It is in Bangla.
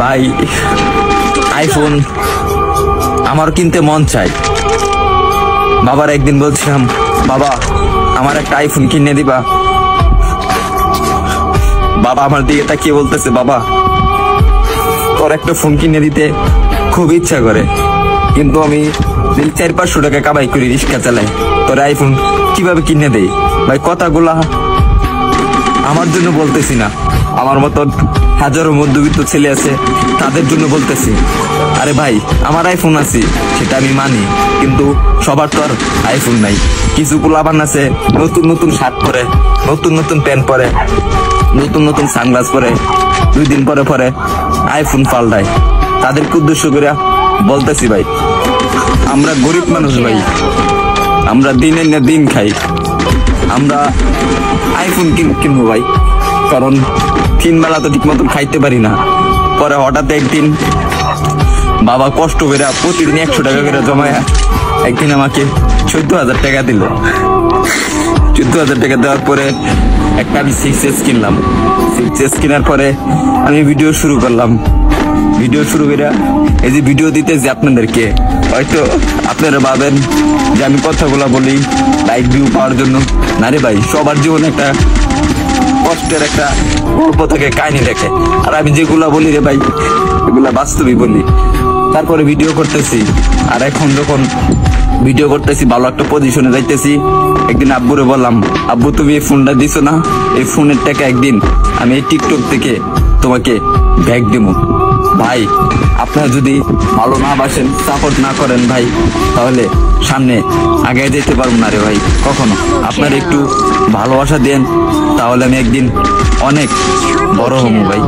ভাই আইফোন আমার কিনতে মন চাই। বাবার একদিন বলছিলাম, বাবা আমার একটা আইফোন কিনে দিবা। বাবা আমার দিকে তাকিয়ে বলতেছে, বাবা তোর একটা ফোন কিনে দিতে খুব ইচ্ছা করে, কিন্তু আমি 400-500 টাকা কামাই করি, রিক্সা চালাই, তোর আইফোন কিভাবে কিনে দেই? ভাই কথাগুলা আমার জন্য বলতেছি না, আমার মতন হাজারো মধ্যবিত্ত ছেলে আছে তাদের জন্য বলতেছি। আরে ভাই আমার আইফোন আছে সেটা আমি মানি, কিন্তু সবার তো আর আইফোন নাই। কিছু পোলাপান আছে নতুন নতুন শার্ট পরে, নতুন নতুন প্যান্ট পরে, নতুন নতুন সানগ্লাস পরে, 2 দিন পরে পরে আইফোন পাল্টায়। তাদেরকে উদ্দেশ্য করে বলতেছি, ভাই আমরা গরিব মানুষ, ভাই আমরা দিনের না দিন খাই, আমরা আইফোন কিনবো ভাই, কারণ 3 বেলা তো ঠিক মতন খাইতে পারি না। পরে হঠাৎ একদিন বাবা কষ্ট করে প্রতিদিন 100 টাকা করে জমায় একদিন আমাকে 14,000 টাকা দিল। 14,000 টাকা দেওয়ার পরে একটা আমি 6S কিনলাম। 6S কেনার পরে আমি ভিডিও শুরু করলাম। ভিডিও শুরু করে এই যে ভিডিও দিতে যে আপনাদেরকে, হয়তো আপনারা ভাবেন যে আমি কথাগুলা বলি লাইক ভিউ পাওয়ার জন্য। না রে ভাই, সবার জীবনে একটা কষ্টের একটা গল্প থাকে, কাহিনী দেখে, আর আমি যেগুলা বলি রে ভাই এগুলা বাস্তবই বলি। তারপরে ভিডিও করতেছি, আর এখন যখন ভিডিও করতেছি ভালো একটা পজিশনে যাইতেছি, একদিন আব্বুরে বললাম, আব্বু তুমি এই ফোনটা দিছো না, এই ফোনের টাকা একদিন আমি এই টিকটক থেকে তোমাকে ব্যাগ দেবো। ভাই আপনারা যদি ভালো না বাসেন, সাপোর্ট না করেন ভাই, তাহলে সামনে আগে যেতে পারবো না রে ভাই কখনো। আপনারা একটু ভালোবাসা দেন, তাহলে আমি একদিন অনেক বড় হবো ভাই।